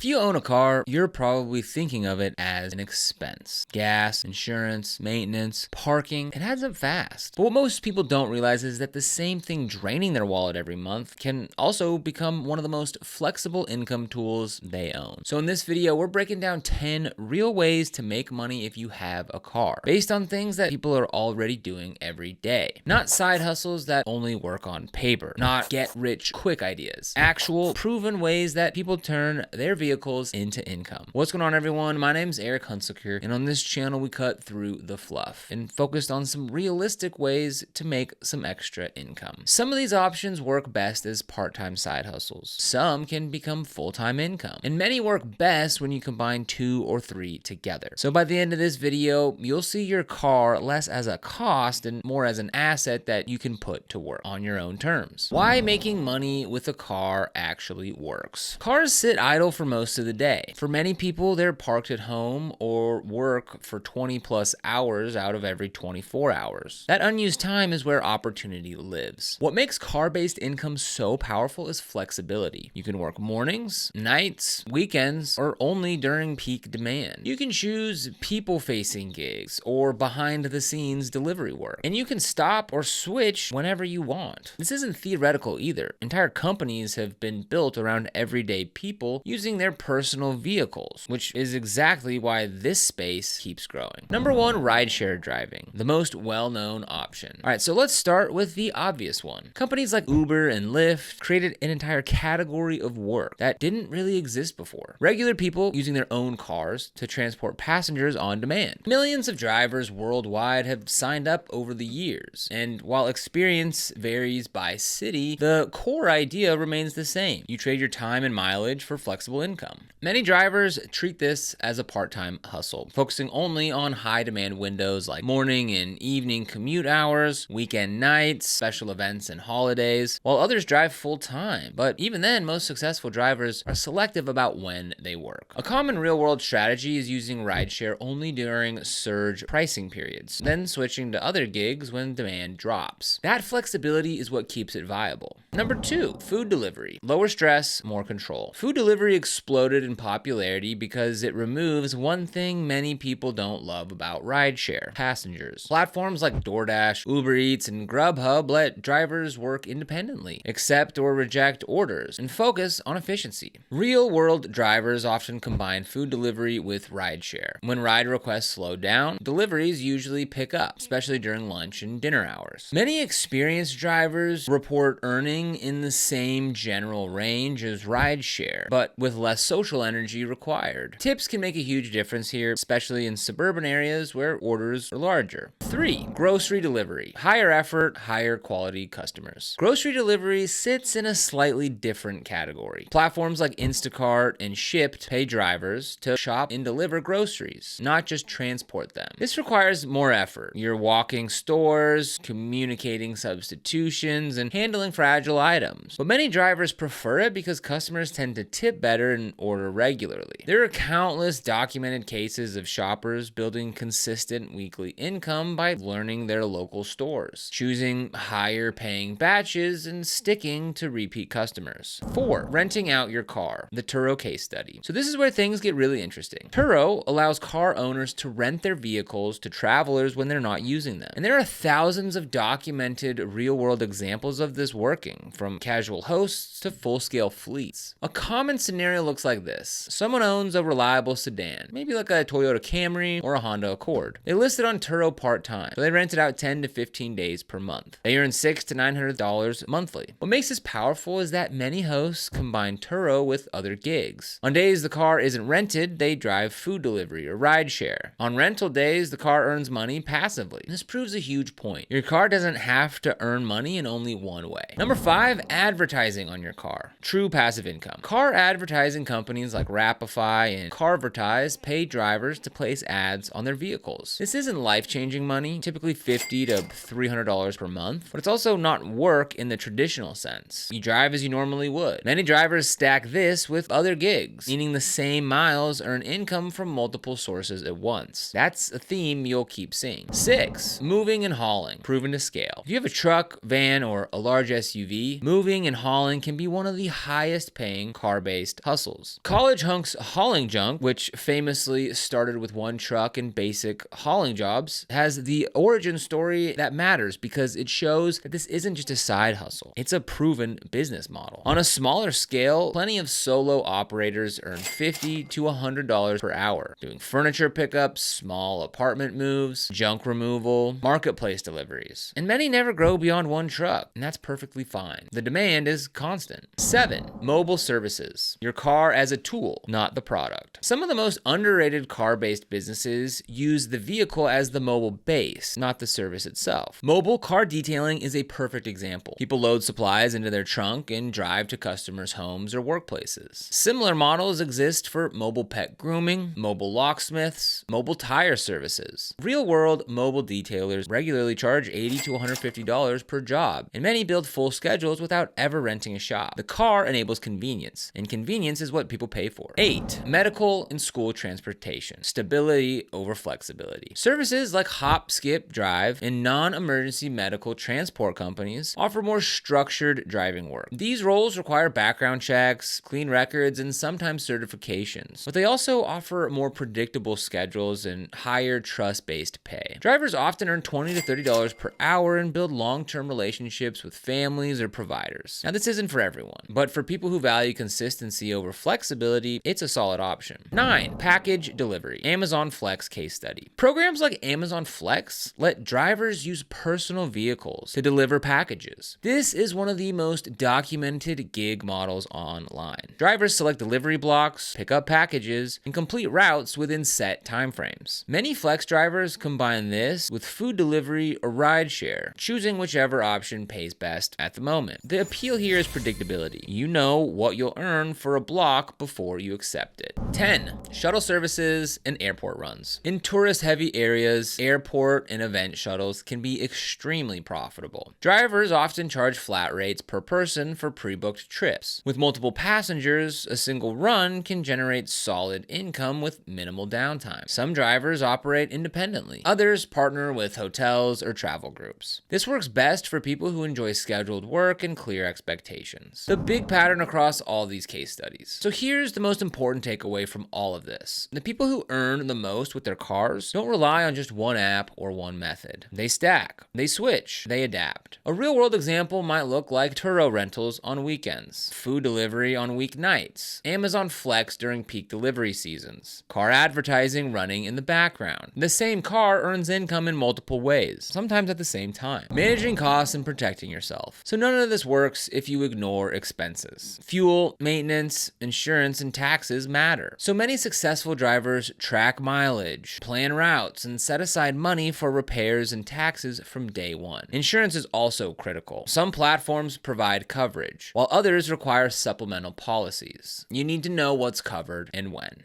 If you own a car, you're probably thinking of it as an expense. Gas, insurance, maintenance, parking, it adds up fast. But what most people don't realize is that the same thing draining their wallet every month can also become one of the most flexible income tools they own. So in this video, we're breaking down 10 real ways to make money if you have a car, based on things that people are already doing every day. Not side hustles that only work on paper, not get rich quick ideas. Actual proven ways that people turn their vehicles into income. What's going on, everyone? My name's Eric Hunsaker, and on this channel we cut through the fluff and focused on some realistic ways to make some extra income. Some of these options work best as part-time side hustles. Some can become full-time income, and many work best when you combine 2 or 3 together. So by the end of this video, you'll see your car less as a cost and more as an asset that you can put to work on your own terms. Why making money with a car actually works. Cars sit idle for most of the day. For many people, they're parked at home or work for 20 plus hours out of every 24 hours. That unused time is where opportunity lives. What makes car-based income so powerful is flexibility. You can work mornings, nights, weekends, or only during peak demand. You can choose people-facing gigs or behind-the-scenes delivery work, and you can stop or switch whenever you want. This isn't theoretical either. Entire companies have been built around everyday people using their personal vehicles, which is exactly why this space keeps growing. Number 1, rideshare driving, the most well-known option. All right, so let's start with the obvious one. Companies like Uber and Lyft created an entire category of work that didn't really exist before. Regular people using their own cars to transport passengers on demand. Millions of drivers worldwide have signed up over the years, and while experience varies by city, the core idea remains the same. You trade your time and mileage for flexible income. Many drivers treat this as a part-time hustle, focusing only on high-demand windows like morning and evening commute hours, weekend nights, special events, and holidays, while others drive full-time. But even then, most successful drivers are selective about when they work. A common real-world strategy is using rideshare only during surge pricing periods, then switching to other gigs when demand drops. That flexibility is what keeps it viable. Number 2, food delivery. Lower stress, more control. Food delivery exploded in popularity because it removes one thing many people don't love about rideshare: passengers. Platforms like DoorDash, Uber Eats, and Grubhub let drivers work independently, accept or reject orders, and focus on efficiency. Real-world drivers often combine food delivery with rideshare. When ride requests slow down, deliveries usually pick up, especially during lunch and dinner hours. Many experienced drivers report earning in the same general range as rideshare, but with less social energy required. Tips can make a huge difference here, especially in suburban areas where orders are larger. 3, grocery delivery. Higher effort, higher quality customers. Grocery delivery sits in a slightly different category. Platforms like Instacart and Shipt pay drivers to shop and deliver groceries, not just transport them. This requires more effort. You're walking stores, communicating substitutions, and handling fragile items. But many drivers prefer it because customers tend to tip better and order regularly. There are countless documented cases of shoppers building consistent weekly income by learning their local stores, choosing higher paying batches, and sticking to repeat customers. 4, renting out your car. The Turo case study. So this is where things get really interesting. Turo allows car owners to rent their vehicles to travelers when they're not using them. And there are thousands of documented real-world examples of this working, from casual hosts to full-scale fleets. A common scenario looks like this. Someone owns a reliable sedan, maybe like a Toyota Camry or a Honda Accord. They list it on Turo part-time, so they rent it out 10 to 15 days per month. They earn $600 to $900 monthly. What makes this powerful is that many hosts combine Turo with other gigs. On days the car isn't rented, they drive food delivery or rideshare. On rental days, the car earns money passively. This proves a huge point. Your car doesn't have to earn money in only one way. Number 5, advertising on your car. True passive income. Car advertising companies like Rapify and Carvertise pay drivers to place ads on their vehicles. This isn't life-changing money, typically $50 to $300 per month, but it's also not work in the traditional sense. You drive as you normally would. Many drivers stack this with other gigs, meaning the same miles earn income from multiple sources at once. That's a theme you'll keep seeing. 6, moving and hauling, proven to scale. If you have a truck, van, or a large SUV, moving and hauling can be one of the highest paying car-based hustles. hustles. College hunks hauling junk, which famously started with one truck and basic hauling jobs, has the origin story that matters because it shows that this isn't just a side hustle. It's a proven business model. On a smaller scale, plenty of solo operators earn $50 to $100 per hour, doing furniture pickups, small apartment moves, junk removal, marketplace deliveries. And many never grow beyond one truck, and that's perfectly fine. The demand is constant. 7. Mobile services. Your car as a tool, not the product. Some of the most underrated car-based businesses use the vehicle as the mobile base, not the service itself. Mobile car detailing is a perfect example. People load supplies into their trunk and drive to customers' homes or workplaces. Similar models exist for mobile pet grooming, mobile locksmiths, mobile tire services. Real-world mobile detailers regularly charge $80 to $150 per job, and many build full schedules without ever renting a shop. The car enables convenience, and convenience is what people pay for. 8. Medical and school transportation. Stability over flexibility. Services like hop, skip, drive, and non-emergency medical transport companies offer more structured driving work. These roles require background checks, clean records, and sometimes certifications, but they also offer more predictable schedules and higher trust-based pay. Drivers often earn $20 to $30 per hour and build long-term relationships with families or providers. Now, this isn't for everyone, but for people who value consistency over flexibility, it's a solid option. 9. Package delivery. Amazon Flex case study. Programs like Amazon Flex let drivers use personal vehicles to deliver packages. This is one of the most documented gig models online. Drivers select delivery blocks, pick up packages, and complete routes within set timeframes. Many Flex drivers combine this with food delivery or rideshare, choosing whichever option pays best at the moment. The appeal here is predictability. You know what you'll earn for a block before you accept it. 10. Shuttle services and airport runs. In tourist-heavy areas, airport and event shuttles can be extremely profitable. Drivers often charge flat rates per person for pre-booked trips. With multiple passengers, a single run can generate solid income with minimal downtime. Some drivers operate independently. Others partner with hotels or travel groups. This works best for people who enjoy scheduled work and clear expectations. The big pattern across all these case studies. So here's the most important takeaway from all of this. The people who earn the most with their cars don't rely on just one app or one method. They stack, they switch, they adapt. A real-world example might look like Turo rentals on weekends, food delivery on weeknights, Amazon Flex during peak delivery seasons, car advertising running in the background. The same car earns income in multiple ways, sometimes at the same time. Managing costs and protecting yourself. So none of this works if you ignore expenses. Fuel, maintenance, insurance, and taxes matter. So many successful drivers track mileage, plan routes, and set aside money for repairs and taxes from day one. Insurance is also critical. Some platforms provide coverage, while others require supplemental policies. You need to know what's covered and when.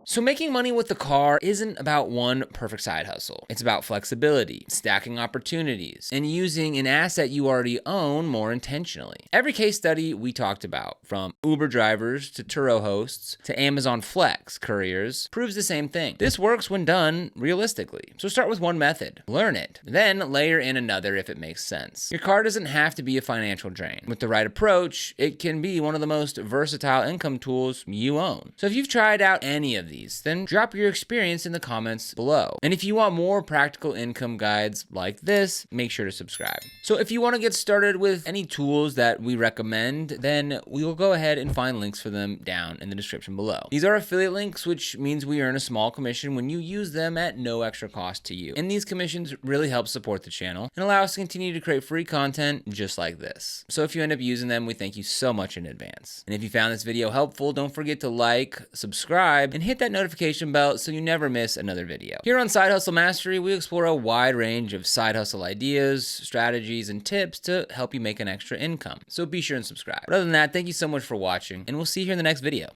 So making money with the car isn't about one perfect side hustle. It's about flexibility, stacking opportunities, and using an asset you already own more intentionally. Every case study we talked about, from Uber drivers to Turo hosts to Amazon Flex couriers, proves the same thing. This works when done realistically. So start with one method, learn it, then layer in another if it makes sense. Your car doesn't have to be a financial drain. With the right approach, it can be one of the most versatile income tools you own. So if you've tried out any of these, then drop your experience in the comments below. And if you want more practical income guides like this, make sure to subscribe. So if you want to get started with any tools that we recommend, then we will go ahead and find links for them down in the description below. These are affiliate links, which means we earn a small commission when you use them at no extra cost to you. And these commissions really help support the channel and allow us to continue to create free content just like this. So if you end up using them, we thank you so much in advance. And if you found this video helpful, don't forget to like, subscribe, and hit that notification bell so you never miss another video. Here on Side Hustle Mastery, we explore a wide range of side hustle ideas, strategies, and tips to help you make an extra income. So be sure and subscribe. But other than that, thank you so much for watching, and we'll see you here in the next video.